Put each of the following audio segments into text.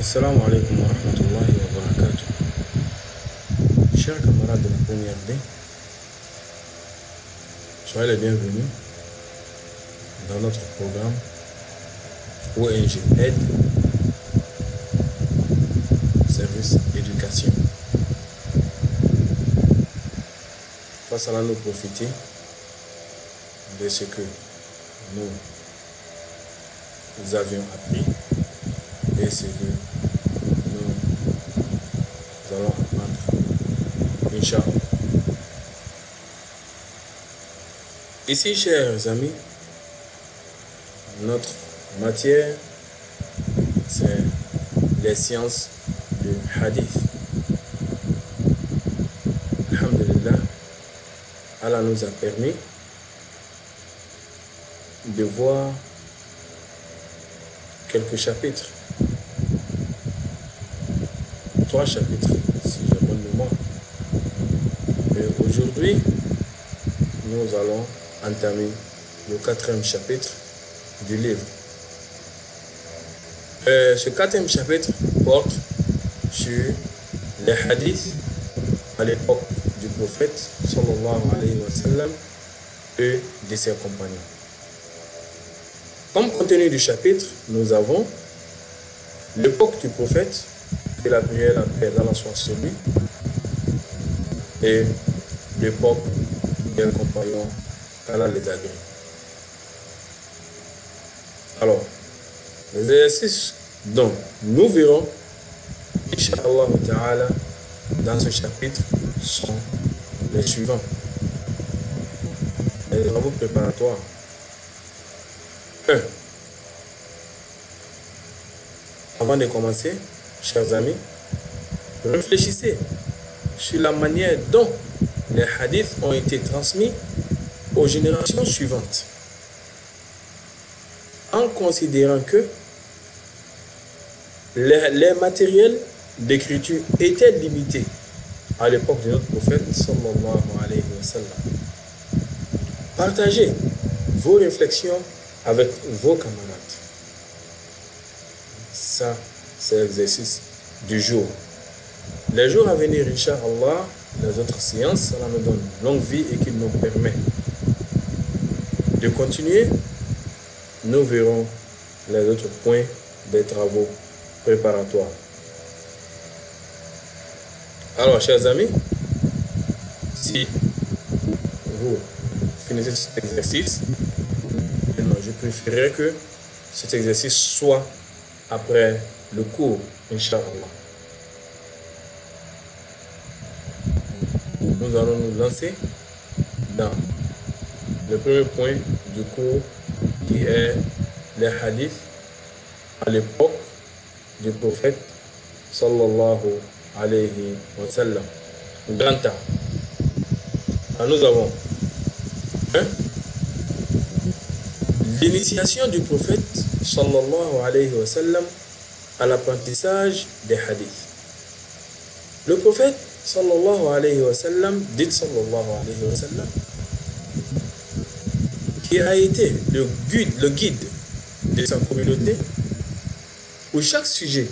Assalamu alaikum wa rahmatullahi wa barakatuh. Chers camarades de la première D, soyez les bienvenus dans notre programme ONG Aide, Service Éducation. Face à nous profiter de ce que nous avions appris et ce que nous allons apprendre, Inch'Allah. Ici, chers amis, notre matière, c'est les sciences du hadith. Alhamdulillah, Allah nous a permis de voir quelques chapitres. 3 chapitres, si j'ai bonne mémoire. Et aujourd'hui, nous allons entamer le 4e chapitre du livre. Ce 4e chapitre porte sur les hadiths à l'époque du prophète sallallahu alayhi wa sallam et de ses compagnons. Comme contenu du chapitre, nous avons l'époque du prophète, que la prière, la paix, d'Allah soit sur lui, et l'époque des compagnons, qu'Allah les agrée. Alors, les exercices dont nous verrons, Inch'Allah Ta'ala, dans ce chapitre, sont les suivants. Les travaux préparatoires. 1. Avant de commencer, chers amis, réfléchissez sur la manière dont les hadiths ont été transmis aux générations suivantes, en considérant que les matériels d'écriture étaient limités à l'époque de notre prophète sallallahu alayhi wa sallam. Partagez vos réflexions avec vos camarades. Ça, c'est l'exercice du jour. Les jours à venir, Inch'Allah, les autres séances, Allah nous donne longue vie et qu'il nous permet de continuer. Nous verrons les autres points des travaux préparatoires. Alors, chers amis, si vous finissez cet exercice, je préférerais que cet exercice soit après le cours, Inch'Allah. Nous allons nous lancer dans le premier point du cours qui est les hadiths à l'époque du prophète sallallahu alayhi wa sallam. Grand temps. Alors nous avons l'initiation du prophète sallallahu alayhi wa sallam à l'apprentissage des hadiths. Le prophète sallallahu alayhi wa sallam, dit sallallahu alayhi wa sallam, qui a été le guide de sa communauté, où chaque sujet,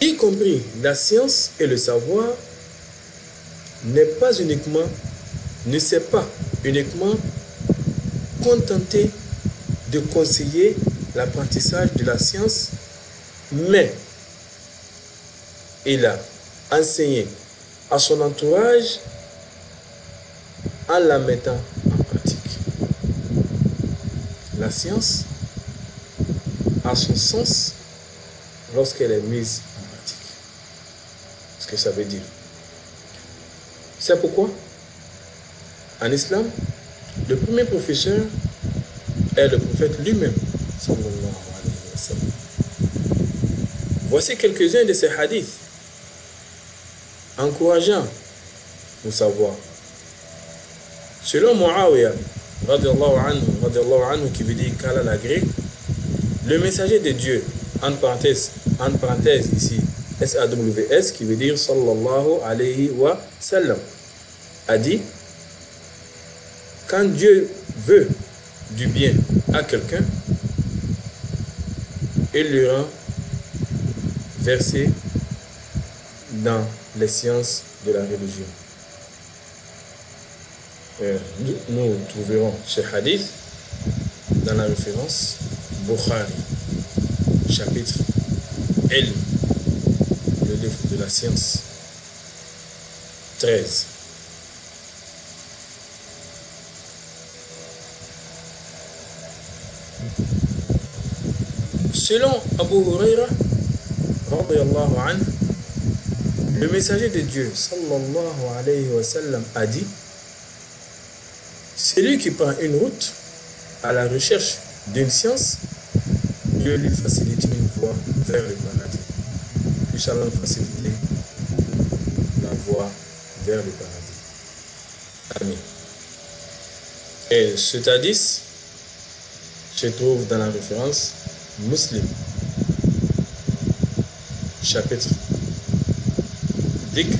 y compris la science et le savoir, ne s'est pas uniquement contenté de conseiller l'apprentissage de la science, mais il a enseigné à son entourage en la mettant en pratique. La science a son sens lorsqu'elle est mise en pratique. Ce que ça veut dire. C'est pourquoi, en islam, le premier professeur est le prophète lui-même. Voici quelques-uns de ces hadiths encourageant au savoir. Selon Muawiyah, radiallahu anhu, qui veut dire qu'Allah l'agrée, le messager de Dieu, en parenthèse ici, SAWS, qui veut dire sallallahu alayhi wa sallam, a dit: quand Dieu veut du bien à quelqu'un, il lui rend versets dans les sciences de la religion. Nous trouverons ce hadith dans la référence Bukhari, chapitre L, le livre de la science, 13. Selon Abu Huraira, radiyallahu anhu, le messager de Dieu, sallallahu alayhi wa sallam, a dit: celui qui prend une route à la recherche d'une science, Dieu lui facilite une voie vers le paradis. Puisse Allah faciliter la voie vers le paradis. Amen. Et cet hadith se trouve dans la référence Muslim, chapitre Dhikr,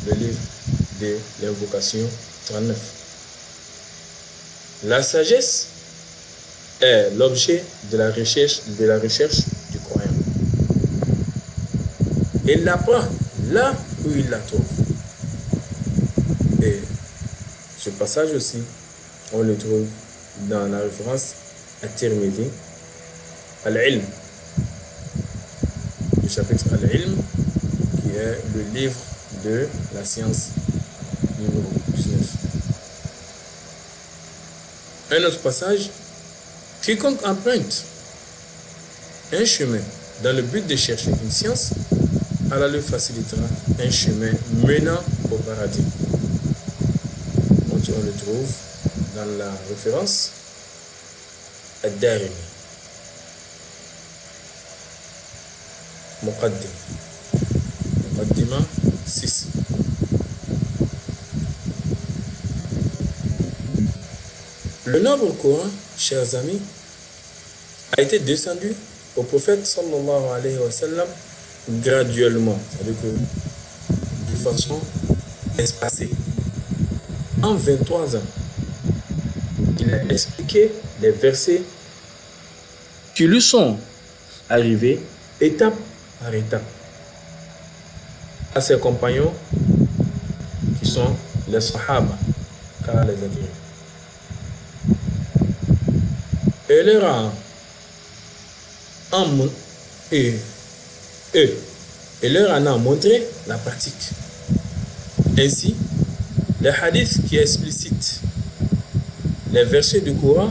le livre de l'invocation 39. La sagesse est l'objet de la recherche du croyant. Il l'apprend là où il la trouve. Et ce passage aussi, on le trouve dans la référence à Tirmidhi, Al-Ilm, le chapitre Al-Ilm, qui est le livre de la science numéro 19. Un autre passage: quiconque emprunte un chemin dans le but de chercher une science, Allah lui facilitera un chemin menant au paradis. On le trouve dans la référence Ad-Darimi, Muqaddima 6. Le nombre courant, chers amis, a été descendu au prophète sallallahu alayhi wa sallam graduellement, c'est-à-dire que de façon espacée. En 23 ans, il a expliqué les versets qui lui sont arrivés étape par étape à ses compagnons qui sont les Sahaba, car les a dirigés. Et leur en a montré la pratique. Ainsi, les hadiths qui explicitent les versets du Coran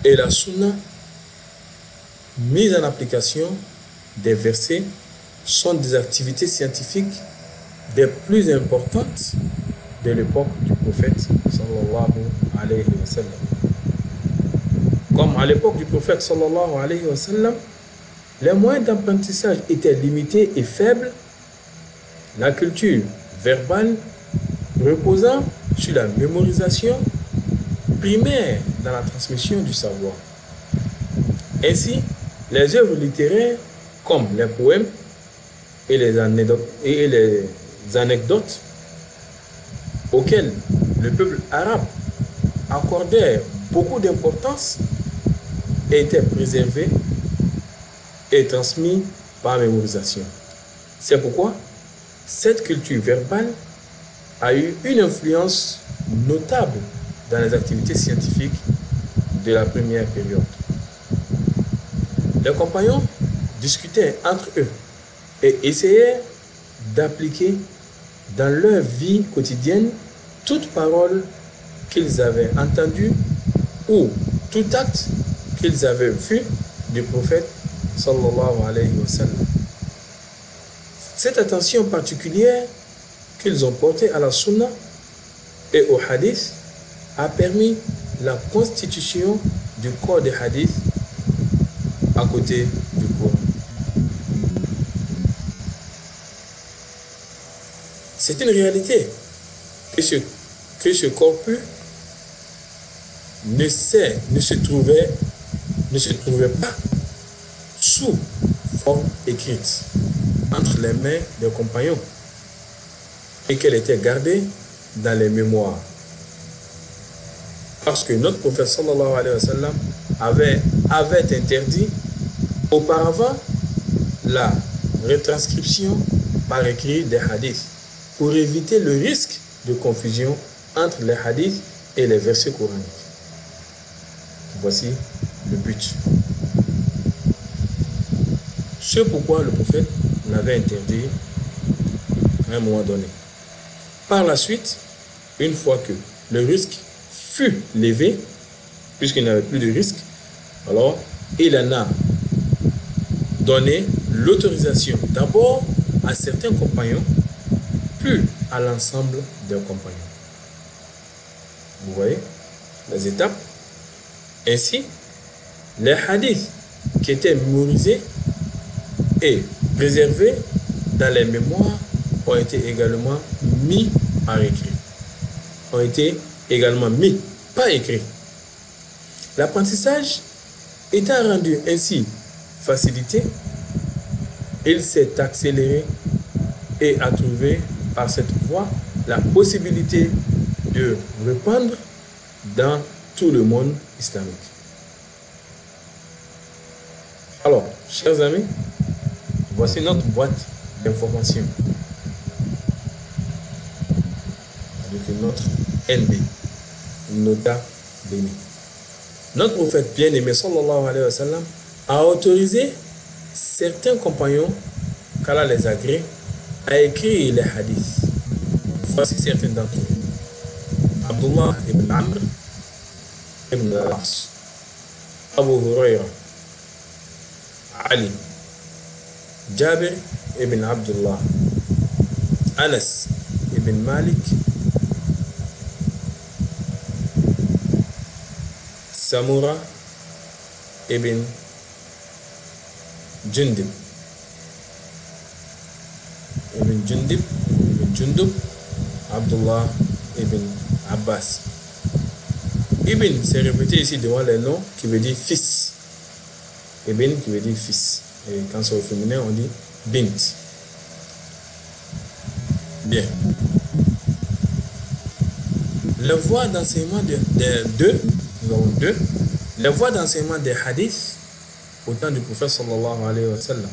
et la Sunna mise en application des versets sont des activités scientifiques des plus importantes de l'époque du prophète sallallahu alayhi wa sallam. Comme à l'époque du prophète sallallahu alayhi wa sallam, les moyens d'apprentissage étaient limités et faibles, la culture verbale reposant sur la mémorisation primaire dans la transmission du savoir. Ainsi, les œuvres littéraires comme les poèmes et les anecdotes auxquelles le peuple arabe accordait beaucoup d'importance étaient préservés et transmis par mémorisation. C'est pourquoi cette culture verbale a eu une influence notable dans les activités scientifiques de la première période. Les compagnons discutaient entre eux et essayaient d'appliquer dans leur vie quotidienne toute parole qu'ils avaient entendue ou tout acte qu'ils avaient vu du prophète sallallahu alayhi wa sallam. Cette attention particulière qu'ils ont portée à la sunna et au hadith a permis la constitution du corps des hadiths à côté du Coran. C'est une réalité que ce corpus ne se trouvait pas sous forme écrite entre les mains des compagnons et qu'elle était gardée dans les mémoires. Parce que notre prophète sallallahu alayhi wa sallam avait interdit auparavant la retranscription par écrit des hadiths pour éviter le risque de confusion entre les hadiths et les versets coraniques. Voici le but. C'est pourquoi le prophète l'avait interdit à un moment donné. Par la suite, une fois que le risque fut levé, puisqu'il n'y avait plus de risque, alors il en a donné l'autorisation d'abord à certains compagnons, puis à l'ensemble des compagnons. Vous voyez les étapes. Ainsi, les hadiths qui étaient mémorisés et préservés dans les mémoires ont été également mis par écrit. Ont été également mis par écrit. L'apprentissage étant rendu ainsi facilité, il s'est accéléré et a trouvé par cette voie la possibilité de répandre dans tout le monde islamique. Alors, chers amis, voici notre boîte d'informations. Avec notre NB, Nota Beni. Notre prophète bien-aimé sallallahu alayhi wa sallam a autorisé certains compagnons, qu'Allah les agrée, à écrire les hadiths. Voici certains d'entre eux. Abdullah ibn Amr ibn al-As, Abu Huraira, Ali, Jabir ibn Abdullah, Anas ibn Malik, Samura ibn Jundib, Abdullah ibn Abbas. Ibn, c'est répété ici devant les noms qui veut dire fils. Ibn qui veut dire fils. Et quand c'est au féminin, on dit bint. Bien. Les voies d'enseignement nous avons deux. Les voies d'enseignement des hadiths au temps du prophète sallallahu alayhi wa sallam.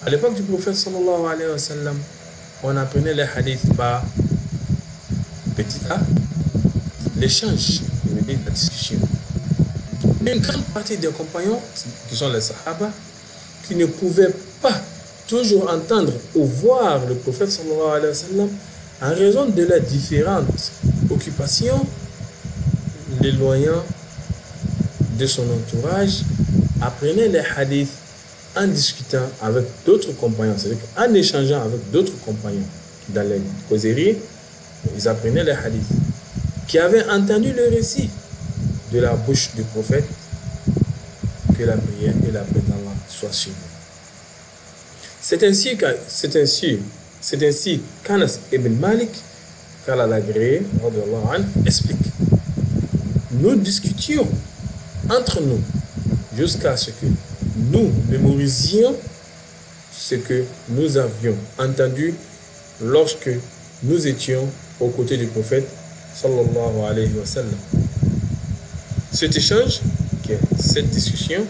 À l'époque du prophète sallallahu alayhi wa sallam, on apprenait les hadiths par petit a, l'échange, la discussion. Une grande partie des compagnons, qui sont les sahaba, qui ne pouvaient pas toujours entendre ou voir le prophète sallallahu alayhi wa sallam en raison de leurs différentes occupations, l'éloignant de son entourage, apprenaient les hadiths en discutant avec d'autres compagnons, c'est-à-dire en échangeant avec d'autres compagnons dans les causeries. Ils apprenaient les hadiths qui avaient entendu le récit de la bouche du prophète, que la prière et la paix d'Allah soient sur nous. C'est ainsi qu'Anas ibn Malik, qu'Allah l'agréé, explique. Nous discutions entre nous jusqu'à ce que nous mémorisions ce que nous avions entendu lorsque nous étions aux côtés du prophète sallallahu alayhi wa sallam. Cet échange, cette discussion,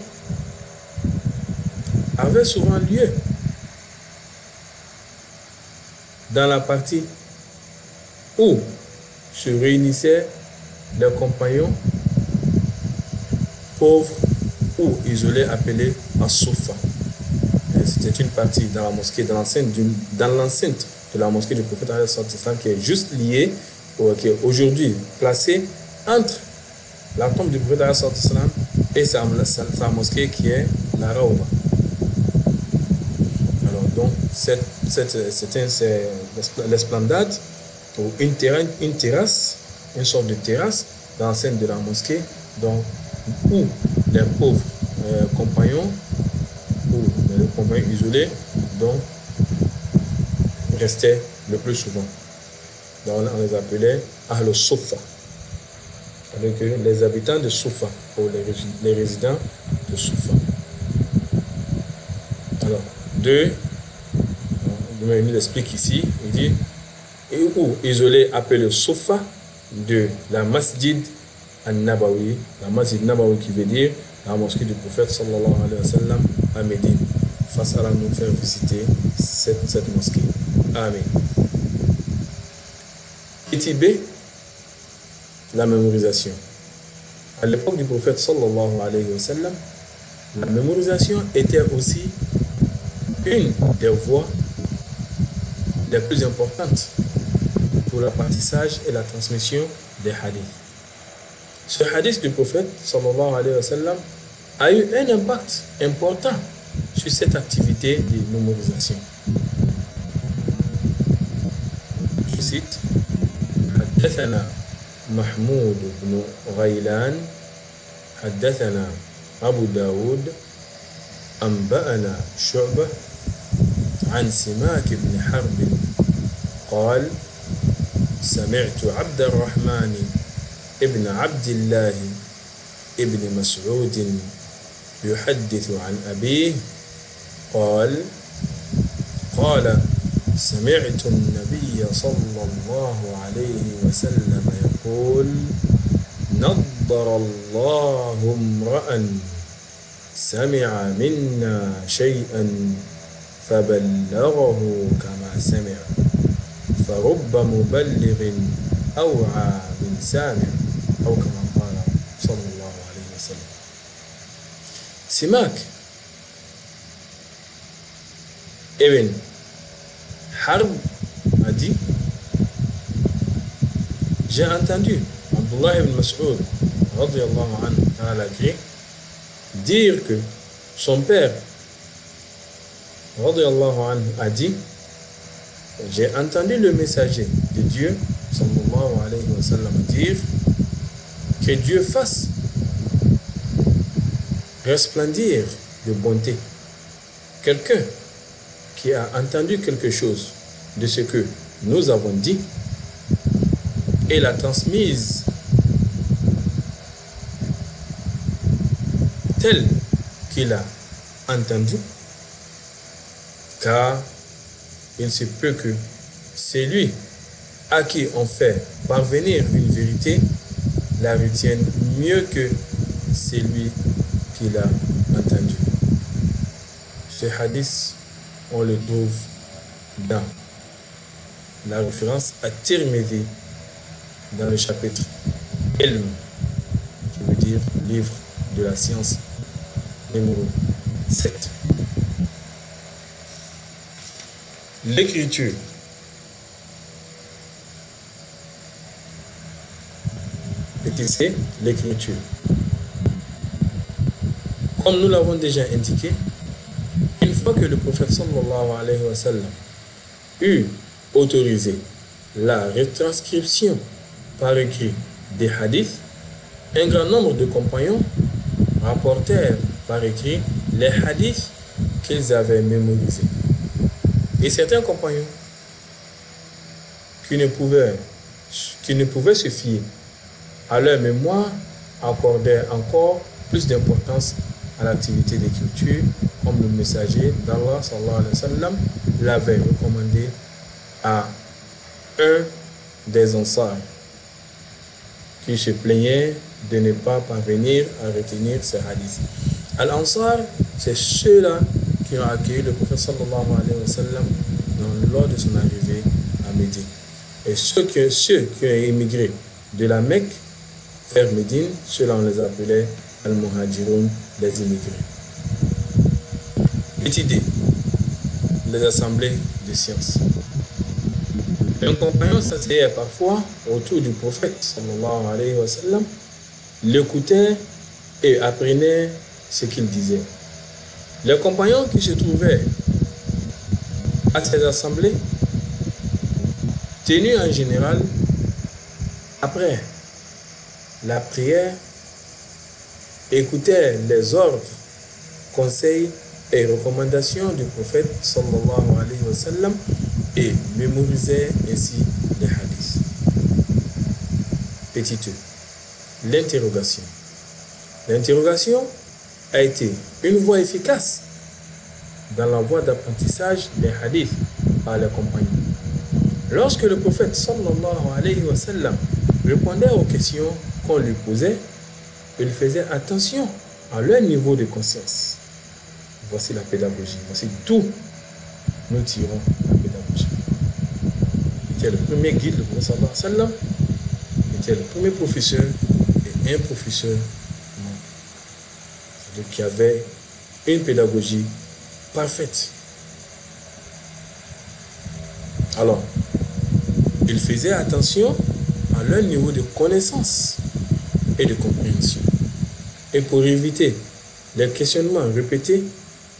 avait souvent lieu dans la partie où se réunissaient les compagnons pauvres ou isolés appelés as-Soufa. C'était une partie dans la mosquée, dans l'enceinte de la mosquée du prophète qui est juste liée, qui est aujourd'hui placée entre la tombe du prophète et sa mosquée qui est la Raouba. Alors donc c'est l'esplanade ou une terrasse, une sorte de terrasse dans l'enceinte de la mosquée, donc où les pauvres compagnons ou les compagnons isolés donc restaient le plus souvent. Donc on les appelait Ahl-Soufa, avec les habitants de Soufa ou les résidents de Soufa. Alors, il nous explique ici, il dit, ou isolé appelé Soufa de la Masjid al-Nabawi, la Masjid Nabawi qui veut dire la mosquée du prophète sallallahu alayhi wa sallam à Médine. fasse Allah nous faire visiter cette mosquée. Amen. Petit B, la mémorisation. À l'époque du prophète sallallahu alayhi wa sallam, la mémorisation était aussi une des voies les plus importantes pour l'apprentissage et la transmission des hadiths. Ce hadith du prophète sallallahu alayhi wa sallam a eu un impact important sur cette activité de mémorisation. Je cite: حدثنا محمود بن غيلان حدثنا أبو داود أنبأنا شعبة عن سماك بن حرب قال سمعت عبد الرحمن ابن عبد الله ابن مسعود يحدث عن أبيه قال سمعت النبي صلى الله عليه وسلم يقول نضر الله امرأ سمع منا شيئا فبلغه كما سمع فرب مبلغ أوعى من سامع أو كما قال صلى الله عليه وسلم. سماك ابن Harb a dit: j'ai entendu Abdullah ibn Mas'ud radiyallahu anhu dire que son père radiyallahu anhu a dit: j'ai entendu le messager de Dieu sallallahu alayhi wa sallam dire que Dieu fasse resplendir de bonté quelqu'un qui a entendu quelque chose de ce que nous avons dit et l'a transmise tel qu'il a entendu, car il se peut que celui à qui on fait parvenir une vérité la retienne mieux que celui qui l'a entendu. Ce hadith, on le trouve dans la référence à Tirmidhi dans le chapitre Ilm, qui veut dire livre de la science, numéro 7. L'écriture. Petit c, l'écriture. Comme nous l'avons déjà indiqué, une fois que le prophète sallallahu alayhi wa sallam eut autorisé la retranscription par écrit des hadiths, un grand nombre de compagnons rapportèrent par écrit les hadiths qu'ils avaient mémorisés. Et certains compagnons qui ne pouvaient se fier à leur mémoire accordaient encore plus d'importance à l'activité d'écriture, comme le messager d'Allah sallallahu alayhi wa sallam l'avait recommandé à un des Ansar qui se plaignait de ne pas parvenir à retenir ces hadiths. Al-Ansar, c'est ceux-là qui ont accueilli le prophète sallallahu alayhi wa sallam lors de son arrivée à Médine. Et ceux qui ont émigré de la Mecque vers Médine, ceux-là on les appelait Al-Muhajiroun, les immigrés. Petit D, les assemblées de sciences. Un compagnon s'asseyait parfois autour du prophète sallallahu alayhi wa sallam, l'écoutait et apprenait ce qu'il disait. Les compagnons qui se trouvaient à ces assemblées, tenus en général après la prière, écoutaient les ordres, conseils et recommandations du prophète sallallahu alayhi wa sallam et mémorisaient ainsi les hadiths. Petit e, l'interrogation. L'interrogation a été une voie efficace dans la voie d'apprentissage des hadiths par les compagnons. Lorsque le prophète sallallahu alayhi wa sallam répondait aux questions qu'on lui posait, il faisait attention à leur niveau de conscience. voici la pédagogie, voici d'où nous tirons la pédagogie. Il était le premier guide, le prophète sallallahu alayhi wa sallam, il était le premier professeur et un professeur qui avait une pédagogie parfaite. Alors, il faisait attention à leur niveau de connaissance et de compréhension. Et pour éviter les questionnements répétés,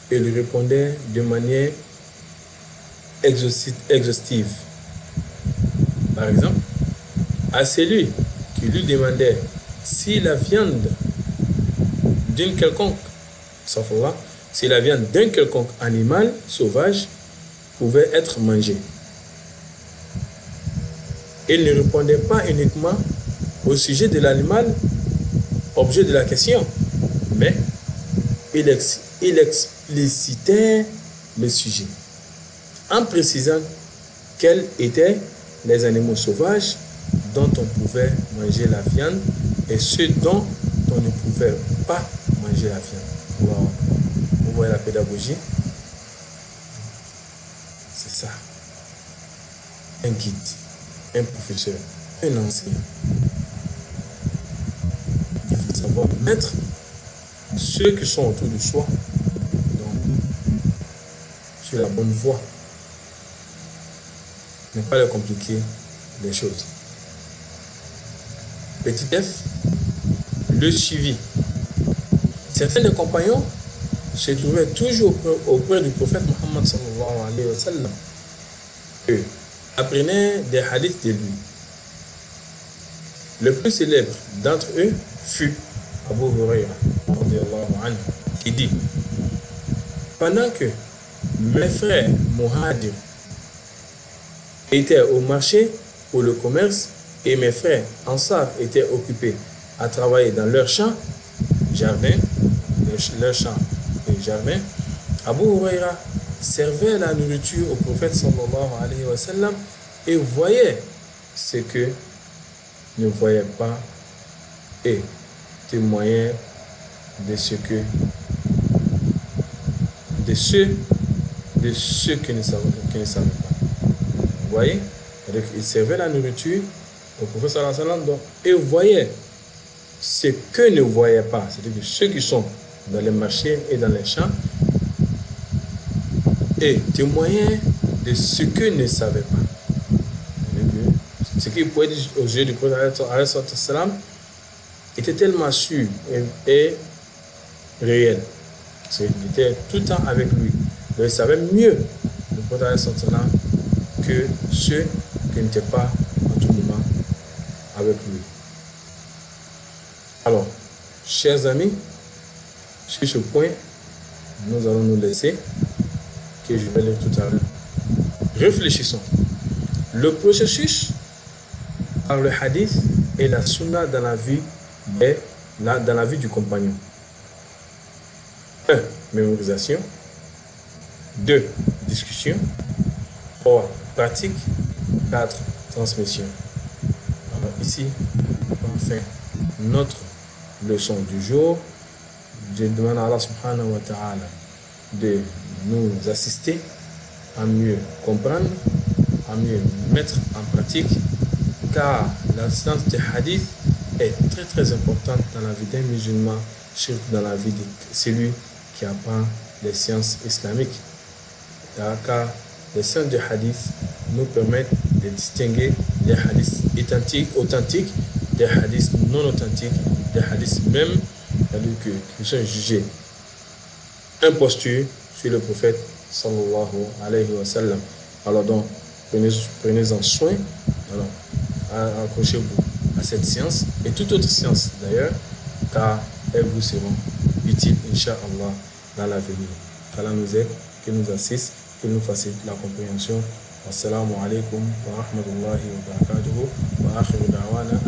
il répondait de manière exhaustive. Par exemple, à celui qui lui demandait si la viande d'une quelconque, si la viande d'un quelconque animal sauvage pouvait être mangée. Il ne répondait pas uniquement au sujet de l'animal, objet de la question, mais il explicitait le sujet en précisant quels étaient les animaux sauvages dont on pouvait manger la viande et ceux dont on ne pouvait pas manger la viande. Wow. Vous voyez la pédagogie? C'est ça. Un guide, un professeur, un enseignant. Il faut savoir mettre ceux qui sont autour de soi donc, sur la bonne voie. Ne pas leur compliquer les choses. Petit F, le suivi. Certains des compagnons se trouvaient toujours auprès du prophète Mohammed sallallahu alayhi wa sallam. Eux apprenaient des hadiths de lui. Le plus célèbre d'entre eux fut Abu Huraira qui dit: pendant que mes frères Muhadir étaient au marché pour le commerce et mes frères Ansar étaient occupés à travailler dans leur champ, jardin, leur champ et jardin, Abu Huraira servait la nourriture au prophète sallallahu alayhi wa sallam et voyait ce que ne voyait pas et témoignait de ceux qui ne savaient pas. Vous voyez? Il servait la nourriture au prophète sallallahu alayhi wa sallam et voyait ce que ne voyaient pas, c'est-à-dire ceux qui sont dans les marchés et dans les champs, et témoignait de ce que ne savaient pas. Ce qu'il pouvait dire aux yeux du prophète était tellement sûr et réel. Il était tout le temps avec lui. Donc il savait mieux le prophète que ceux qui n'étaient pas en tout moment avec lui. Alors, chers amis, sur ce point, nous allons nous laisser, que je vais lire tout à l'heure. Réfléchissons. Le processus par le hadith et la sunna dans la vie du compagnon. 1. Mémorisation. 2. Discussion. 3. Pratique. 4. Transmission. Alors ici, enfin, notre leçon du jour. Je demande à Allah subhanahu wa ta'ala de nous assister à mieux comprendre, à mieux mettre en pratique, car la science des hadiths est très très importante dans la vie d'un musulman, surtout dans la vie de celui qui apprend les sciences islamiques. Car les sciences des hadiths nous permettent de distinguer les hadiths authentiques des hadiths non authentiques, des hadiths même qui sont jugés impostures sur le prophète sallallahu alayhi wa sallam. Alors donc, prenez-en soin. Alors, accrochez-vous à cette science et toute autre science d'ailleurs, car elles vous seront utiles, Inch'Allah, dans l'avenir. Qu'Allah nous aide, qu'il nous assiste, qu'il nous facilite la compréhension. Assalamu alaikum wa rahmatullahi wa barakatuhu wa akhiru da'wana.